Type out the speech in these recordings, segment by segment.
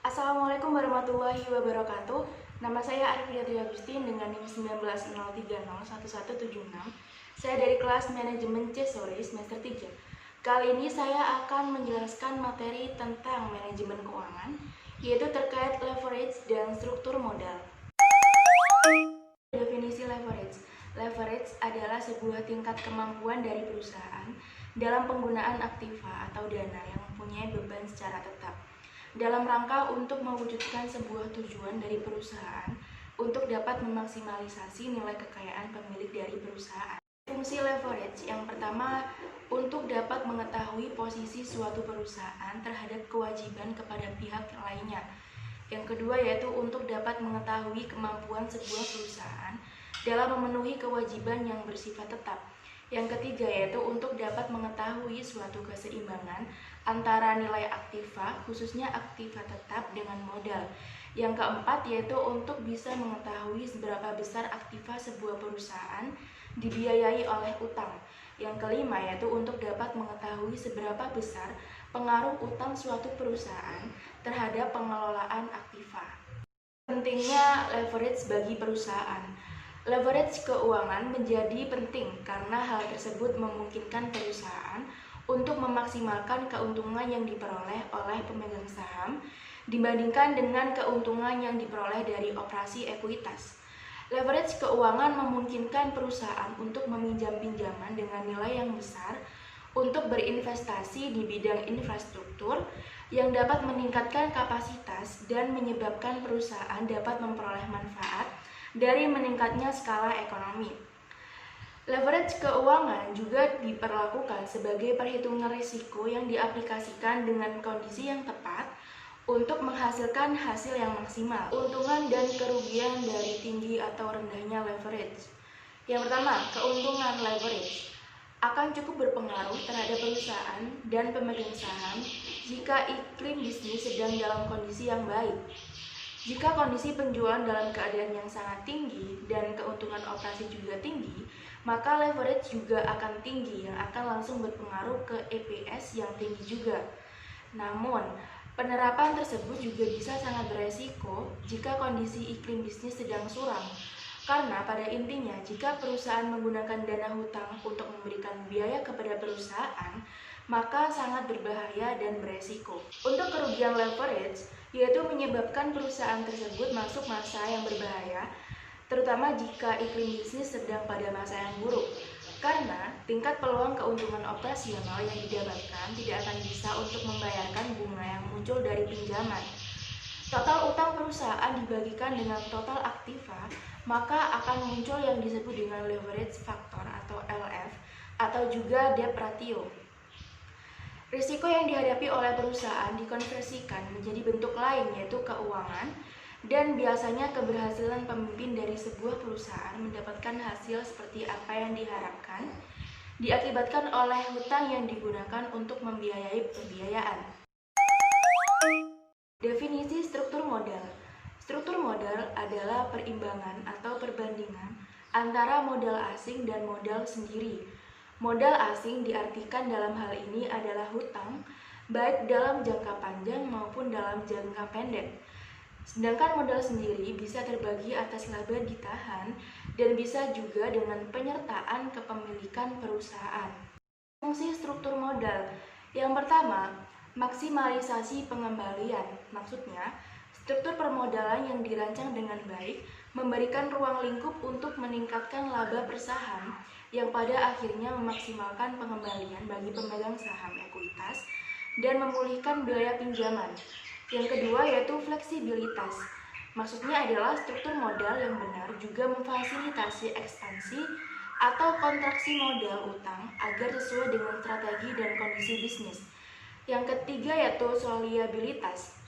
Assalamualaikum warahmatullahi wabarakatuh. Nama saya Arifiyati Agustin dengan NIM 1903011176. Saya dari kelas Manajemen C sore semester 3. Kali ini saya akan menjelaskan materi tentang manajemen keuangan, yaitu terkait leverage dan struktur modal. Definisi leverage. Leverage adalah sebuah tingkat kemampuan dari perusahaan dalam penggunaan aktiva atau dana yang mempunyai beban secara tetap dalam rangka untuk mewujudkan sebuah tujuan dari perusahaan untuk dapat memaksimalisasi nilai kekayaan pemilik dari perusahaan. Fungsi leverage yang pertama, untuk dapat mengetahui posisi suatu perusahaan terhadap kewajiban kepada pihak lainnya. Yang kedua yaitu untuk dapat mengetahui kemampuan sebuah perusahaan dalam memenuhi kewajiban yang bersifat tetap. Yang ketiga yaitu untuk dapat mengetahui suatu keseimbangan antara nilai aktiva, khususnya aktiva tetap dengan modal. Yang keempat yaitu untuk bisa mengetahui seberapa besar aktiva sebuah perusahaan dibiayai oleh utang. Yang kelima yaitu untuk dapat mengetahui seberapa besar pengaruh utang suatu perusahaan terhadap pengelolaan aktiva. Pentingnya leverage bagi perusahaan. Leverage keuangan menjadi penting karena hal tersebut memungkinkan perusahaan untuk memaksimalkan keuntungan yang diperoleh oleh pemegang saham dibandingkan dengan keuntungan yang diperoleh dari operasi ekuitas. Leverage keuangan memungkinkan perusahaan untuk meminjam pinjaman dengan nilai yang besar untuk berinvestasi di bidang infrastruktur yang dapat meningkatkan kapasitas dan menyebabkan perusahaan dapat memperoleh manfaat dari meningkatnya skala ekonomi. Leverage keuangan juga diperlakukan sebagai perhitungan risiko yang diaplikasikan dengan kondisi yang tepat untuk menghasilkan hasil yang maksimal. Keuntungan dan kerugian dari tinggi atau rendahnya leverage. Yang pertama, keuntungan leverage akan cukup berpengaruh terhadap perusahaan dan pemegang saham jika iklim bisnis sedang dalam kondisi yang baik. Jika kondisi penjualan dalam keadaan yang sangat tinggi dan keuntungan operasi juga tinggi, maka leverage juga akan tinggi yang akan langsung berpengaruh ke EPS yang tinggi juga. Namun, penerapan tersebut juga bisa sangat beresiko jika kondisi iklim bisnis sedang suram. Karena pada intinya, jika perusahaan menggunakan dana hutang untuk memberikan biaya kepada perusahaan, maka sangat berbahaya dan beresiko. Untuk kerugian leverage, yaitu menyebabkan perusahaan tersebut masuk masa yang berbahaya, terutama jika iklim bisnis sedang pada masa yang buruk. Karena tingkat peluang keuntungan operasional yang didapatkan tidak akan bisa untuk membayarkan bunga yang muncul dari pinjaman. Total utang perusahaan dibagikan dengan total aktiva, maka akan muncul yang disebut dengan leverage factor atau LF atau juga debt ratio. Risiko yang dihadapi oleh perusahaan dikonversikan menjadi bentuk lain yaitu keuangan, dan biasanya keberhasilan pemimpin dari sebuah perusahaan mendapatkan hasil seperti apa yang diharapkan diakibatkan oleh hutang yang digunakan untuk membiayai pembiayaan. Definisi struktur modal. Struktur modal adalah perimbangan atau perbandingan antara modal asing dan modal sendiri. Modal asing diartikan dalam hal ini adalah hutang, baik dalam jangka panjang maupun dalam jangka pendek. Sedangkan modal sendiri bisa terbagi atas laba ditahan dan bisa juga dengan penyertaan kepemilikan perusahaan. Fungsi struktur modal. Yang pertama, maksimalisasi pengembalian. Maksudnya, struktur permodalan yang dirancang dengan baik memberikan ruang lingkup untuk meningkatkan laba per saham yang pada akhirnya memaksimalkan pengembalian bagi pemegang saham ekuitas dan memulihkan biaya pinjaman. Yang kedua yaitu fleksibilitas. Maksudnya adalah struktur modal yang benar juga memfasilitasi ekspansi atau kontraksi modal utang agar sesuai dengan strategi dan kondisi bisnis. Yang ketiga yaitu soliditas,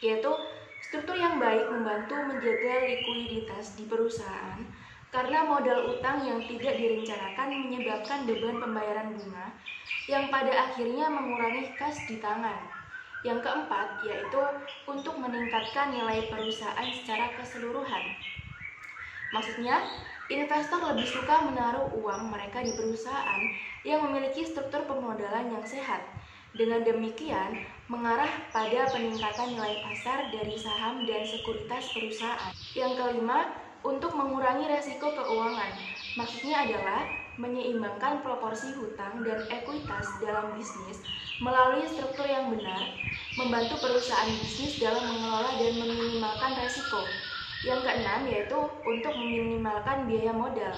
yaitu struktur yang baik membantu menjaga likuiditas di perusahaan karena modal utang yang tidak direncanakan menyebabkan beban pembayaran bunga yang pada akhirnya mengurangi kas di tangan. Yang keempat yaitu untuk meningkatkan nilai perusahaan secara keseluruhan. Maksudnya, investor lebih suka menaruh uang mereka di perusahaan yang memiliki struktur pemodalan yang sehat. Dengan demikian, mengarah pada peningkatan nilai pasar dari saham dan sekuritas perusahaan. Yang kelima, untuk mengurangi resiko keuangan. Maksudnya adalah menyeimbangkan proporsi hutang dan ekuitas dalam bisnis melalui struktur yang benar, membantu perusahaan bisnis dalam mengelola dan meminimalkan resiko. Yang keenam yaitu untuk meminimalkan biaya modal.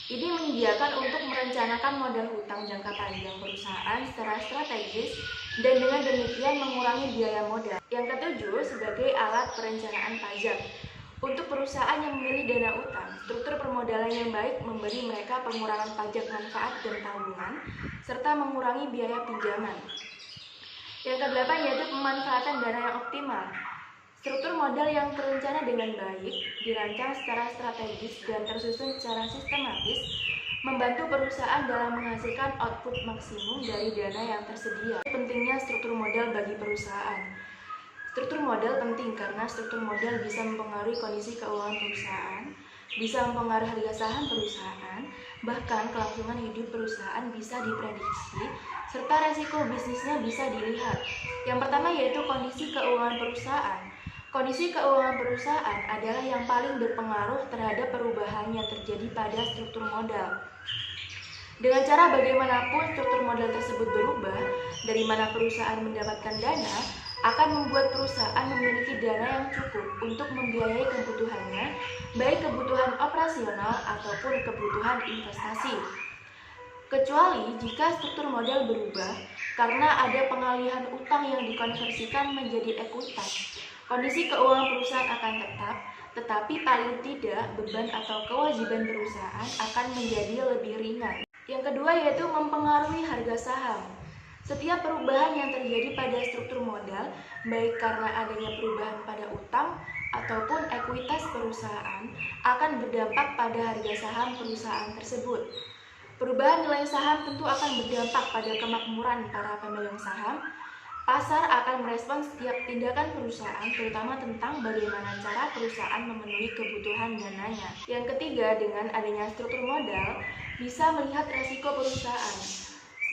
Ini menyediakan untuk merencanakan modal hutang jangka panjang perusahaan secara strategis dan dengan demikian mengurangi biaya modal. Yang ketujuh, sebagai alat perencanaan pajak. Untuk perusahaan yang memilih dana utang, struktur permodalan yang baik memberi mereka pengurangan pajak manfaat dan tabungan, serta mengurangi biaya pinjaman. Yang kedelapan yaitu pemanfaatan dana yang optimal. Struktur modal yang terencana dengan baik, dirancang secara strategis dan tersusun secara sistematis, membantu perusahaan dalam menghasilkan output maksimum dari dana yang tersedia. Pentingnya struktur modal bagi perusahaan. Struktur modal penting karena struktur modal bisa mempengaruhi kondisi keuangan perusahaan, bisa mempengaruhi harga saham perusahaan, bahkan kelangsungan hidup perusahaan bisa diprediksi, serta resiko bisnisnya bisa dilihat. Yang pertama yaitu kondisi keuangan perusahaan. Kondisi keuangan perusahaan adalah yang paling berpengaruh terhadap perubahan yang terjadi pada struktur modal. Dengan cara bagaimanapun struktur modal tersebut berubah, dari mana perusahaan mendapatkan dana, akan membuat perusahaan memiliki dana yang cukup untuk membiayai kebutuhannya, baik kebutuhan operasional ataupun kebutuhan investasi. Kecuali jika struktur modal berubah karena ada pengalihan utang yang dikonversikan menjadi ekuitas. Kondisi keuangan perusahaan akan tetap, tetapi paling tidak beban atau kewajiban perusahaan akan menjadi lebih ringan. Yang kedua yaitu mempengaruhi harga saham. Setiap perubahan yang terjadi pada struktur modal, baik karena adanya perubahan pada utang ataupun ekuitas perusahaan, akan berdampak pada harga saham perusahaan tersebut. Perubahan nilai saham tentu akan berdampak pada kemakmuran para pemegang saham. Pasar akan merespon setiap tindakan perusahaan, terutama tentang bagaimana cara perusahaan memenuhi kebutuhan dananya. Yang ketiga, dengan adanya struktur modal, bisa melihat resiko perusahaan.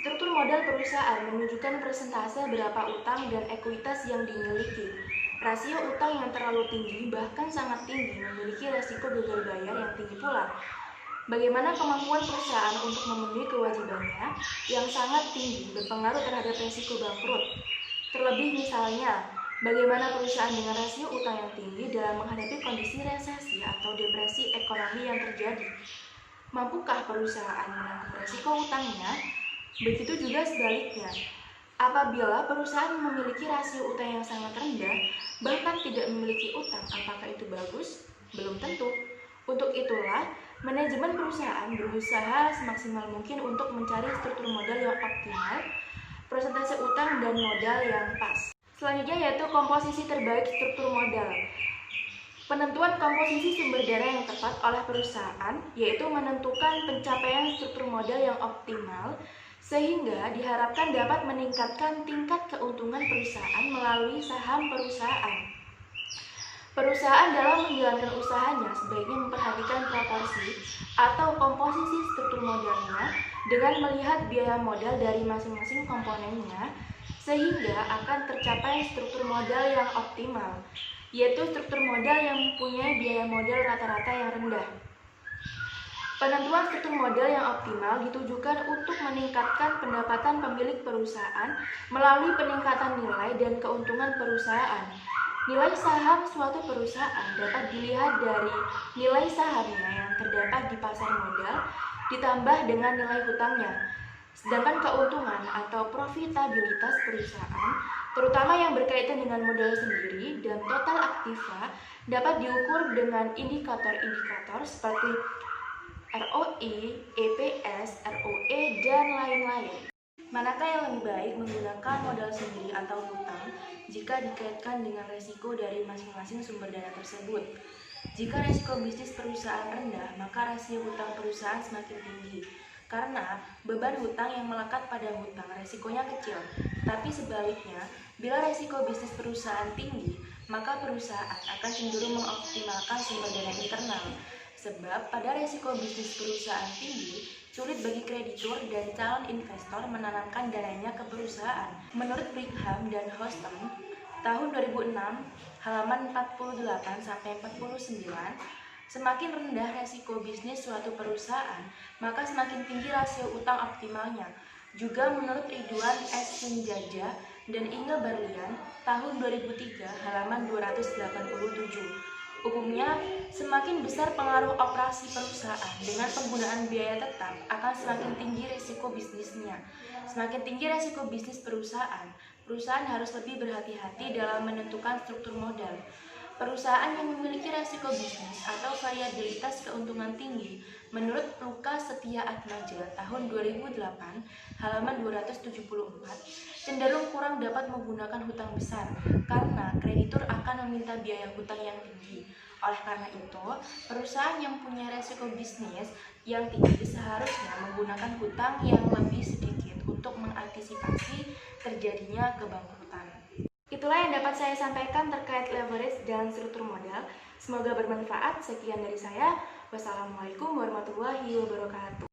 Struktur modal perusahaan menunjukkan persentase berapa utang dan ekuitas yang dimiliki. Rasio utang yang terlalu tinggi, bahkan sangat tinggi, memiliki resiko gagal bayar yang tinggi pula. Bagaimana kemampuan perusahaan untuk memenuhi kewajibannya yang sangat tinggi berpengaruh terhadap resiko bangkrut. Terlebih misalnya, bagaimana perusahaan dengan rasio utang yang tinggi dalam menghadapi kondisi resesi atau depresi ekonomi yang terjadi. Mampukah perusahaan menanggung resiko utangnya? Begitu juga sebaliknya, apabila perusahaan memiliki rasio utang yang sangat rendah, bahkan tidak memiliki utang, apakah itu bagus? Belum tentu. Untuk itulah, manajemen perusahaan berusaha semaksimal mungkin untuk mencari struktur modal yang optimal, persentase utang dan modal yang pas. Selanjutnya yaitu komposisi terbaik struktur modal. Penentuan komposisi sumber dana yang tepat oleh perusahaan yaitu menentukan pencapaian struktur modal yang optimal sehingga diharapkan dapat meningkatkan tingkat keuntungan perusahaan melalui saham perusahaan. Perusahaan dalam menjalankan usahanya sebaiknya memperhatikan proporsi atau komposisi struktur modalnya dengan melihat biaya modal dari masing-masing komponennya sehingga akan tercapai struktur modal yang optimal, yaitu struktur modal yang mempunyai biaya modal rata-rata yang rendah. Penentuan struktur modal yang optimal ditujukan untuk meningkatkan pendapatan pemilik perusahaan melalui peningkatan nilai dan keuntungan perusahaan. Nilai saham suatu perusahaan dapat dilihat dari nilai sahamnya yang terdapat di pasar modal ditambah dengan nilai hutangnya. Sedangkan keuntungan atau profitabilitas perusahaan, terutama yang berkaitan dengan modal sendiri dan total aktiva, dapat diukur dengan indikator-indikator seperti ROI, EPS, ROE, dan lain-lain. Manakah yang lebih baik menggunakan modal sendiri atau hutang jika dikaitkan dengan resiko dari masing-masing sumber dana tersebut? Jika resiko bisnis perusahaan rendah, maka rasio hutang perusahaan semakin tinggi. Karena beban hutang yang melekat pada hutang resikonya kecil. Tapi sebaliknya, bila resiko bisnis perusahaan tinggi, maka perusahaan akan cenderung mengoptimalkan sumber dana internal. Sebab pada resiko bisnis perusahaan tinggi, sulit bagi kreditur dan calon investor menanamkan dananya ke perusahaan. Menurut Brigham dan Houston, tahun 2006, halaman 48-49, semakin rendah resiko bisnis suatu perusahaan, maka semakin tinggi rasio utang optimalnya. Juga menurut Ridwan S. Sunjaya dan Inge Barlian, tahun 2003, halaman 287. Umumnya, semakin besar pengaruh operasi perusahaan dengan penggunaan biaya tetap akan semakin tinggi risiko bisnisnya. Semakin tinggi risiko bisnis perusahaan harus lebih berhati-hati dalam menentukan struktur modal. Perusahaan yang memiliki risiko bisnis atau variabilitas keuntungan tinggi, menurut Lukas Setia Atmaja tahun 2008, halaman 274, cenderung kurang dapat menggunakan hutang besar karena kreditur akan meminta biaya hutang yang tinggi. Oleh karena itu, perusahaan yang punya risiko bisnis yang tinggi seharusnya menggunakan hutang yang lebih sedikit untuk mengantisipasi terjadinya kebangkrutan. Itulah yang dapat saya sampaikan terkait leverage dan struktur modal. Semoga bermanfaat. Sekian dari saya. Wassalamualaikum warahmatullahi wabarakatuh.